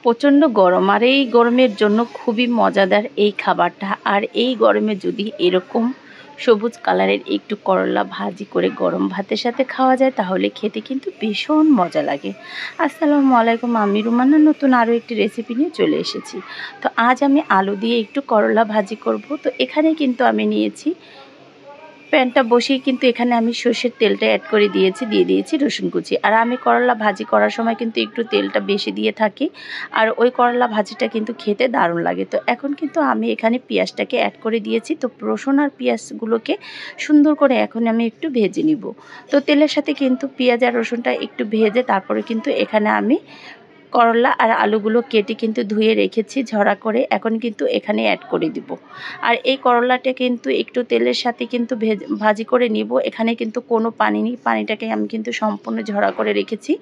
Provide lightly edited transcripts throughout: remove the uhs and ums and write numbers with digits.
প্রচণ্ড গরম, আর এই গরমের জন্য খুবই মজাদার এই খাবারটা। আর এই গরমে যদি এরকম সবুজ কালারের একটু করলা ভাজি করে গরম ভাতের সাথে খাওয়া যায় তাহলে খেতে কিন্তু ভীষণ মজা লাগে। আসসালামু আলাইকুম, আমি রুমানা নতুন আরও একটি রেসিপি নিয়ে চলে এসেছি। তো আজ আমি আলু দিয়ে একটু করলা ভাজি করব। তো এখানে কিন্তু আমি নিয়েছি, প্যানটা বসিয়ে কিন্তু এখানে আমি সর্ষের তেলটা অ্যাড করে দিয়ে দিয়েছি রসুন কুচি। আর আমি করলা ভাজি করার সময় কিন্তু একটু তেলটা বেশি দিয়ে থাকি, আর ওই করলা ভাজিটা কিন্তু খেতে দারুণ লাগে। তো এখন কিন্তু আমি এখানে পেঁয়াজটাকে অ্যাড করে দিয়েছি। তো রসুন আর পেঁয়াজগুলোকে সুন্দর করে এখন আমি একটু ভেজে নিব। তো তেলের সাথে কিন্তু পেঁয়াজ আর রসুনটা একটু ভেজে তারপরে কিন্তু এখানে আমি করলা আর আলুগুলো কেটে কিন্তু ধুয়ে রেখেছি ঝরা করে, এখন কিন্তু এখানে অ্যাড করে দিব। আর এই করলাটা কিন্তু একটু তেলের সাথে কিন্তু ভাজি করে নিব। এখানে কিন্তু কোনো পানি নেই, পানিটাকে আমি কিন্তু সম্পূর্ণ ঝরা করে রেখেছি।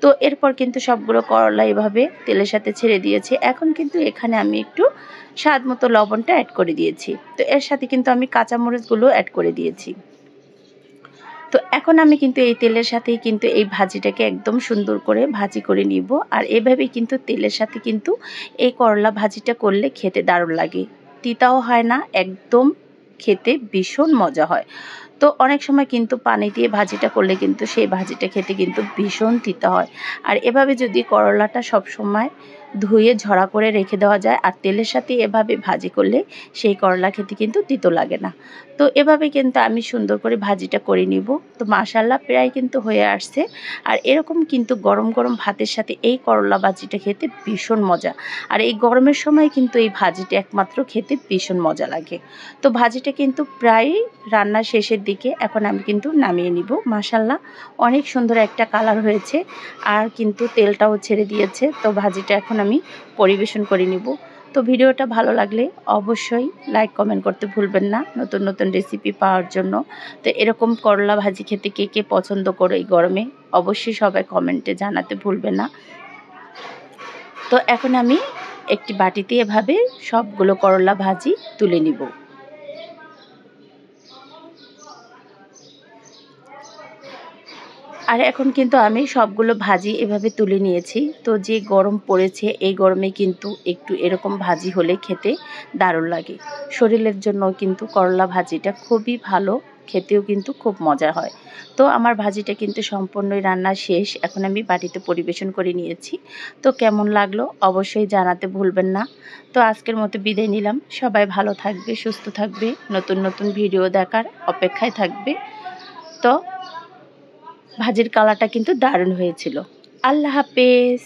তো এরপর কিন্তু সবগুলো করলা এভাবে তেলের সাথে ছেড়ে দিয়েছি। এখন কিন্তু এখানে আমি একটু স্বাদ মতো লবণটা অ্যাড করে দিয়েছি। তো এর সাথে কিন্তু আমি কাঁচামরিচগুলো অ্যাড করে দিয়েছি। তো এখন আমি কিন্তু এই তেলের সাথেই কিন্তু এই ভাজিটাকে একদম সুন্দর করে ভাজি করে নিব। আর এভাবেই কিন্তু তেলের সাথে কিন্তু এই করলা ভাজিটা করলে খেতে দারুণ লাগে, তিতাও হয় না, একদম খেতে ভীষণ মজা হয়। তো অনেক সময় কিন্তু পানি দিয়ে ভাজিটা করলে কিন্তু সেই ভাজিটা খেতে কিন্তু ভীষণ তিতা হয়। আর এভাবে যদি করলাটা সব সময় ধুয়ে ঝরা করে রেখে দেওয়া যায় আর তেলের সাথে এভাবে ভাজি করলে সেই করলা খেতে কিন্তু তিতো লাগে না। তো এভাবে কিন্তু আমি সুন্দর করে ভাজিটা করে নিব। তো মাশাআল্লাহ প্রায় কিন্তু হয়ে আসছে। আর এরকম কিন্তু গরম গরম ভাতের সাথে এই করলা ভাজিটা খেতে ভীষণ মজা। আর এই গরমের সময় কিন্তু এই ভাজিটা একমাত্র খেতে ভীষণ মজা লাগে। তো ভাজিটা কিন্তু প্রায় রান্নার শেষের দিকে, এখন আমি কিন্তু নামিয়ে নিব। মাশাআল্লাহ অনেক সুন্দর একটা কালার হয়েছে আর কিন্তু তেলটাও ছেড়ে দিয়েছে। তো ভাজিটা এখন আমি পরিবেশন করে নিব। তো ভিডিওটা ভালো লাগলে অবশ্যই লাইক কমেন্ট করতে ভুলবেন না নতুন নতুন রেসিপি পাওয়ার জন্য। তো এরকম করলা ভাজি খেতে কে কে পছন্দ করে এই গরমে অবশ্যই সবাই কমেন্টে জানাতে ভুলবেন না। তো এখন আমি একটি বাটিতে এভাবে সবগুলো করলা ভাজি তুলে নিব। আর এখন কিন্তু আমি সবগুলো ভাজি এভাবে তুলে নিয়েছি। তো যে গরম পড়েছে এই গরমে কিন্তু একটু এরকম ভাজি হলে খেতে দারুণ লাগে। শরীরের জন্য কিন্তু করলা ভাজিটা খুবই ভালো, খেতেও কিন্তু খুব মজা হয়। তো আমার ভাজিটা কিন্তু সম্পূর্ণই রান্না শেষ, এখন আমি বাটিতে পরিবেশন করে নিয়েছি। তো কেমন লাগলো অবশ্যই জানাতে ভুলবেন না। তো আজকের মতো বিদায় নিলাম, সবাই ভালো থাকবে, সুস্থ থাকবে, নতুন নতুন ভিডিও দেখার অপেক্ষায় থাকবে। তো ভাজির কালারটা কিন্তু দারুণ হয়েছিল। আল্লাহ হাফেজ।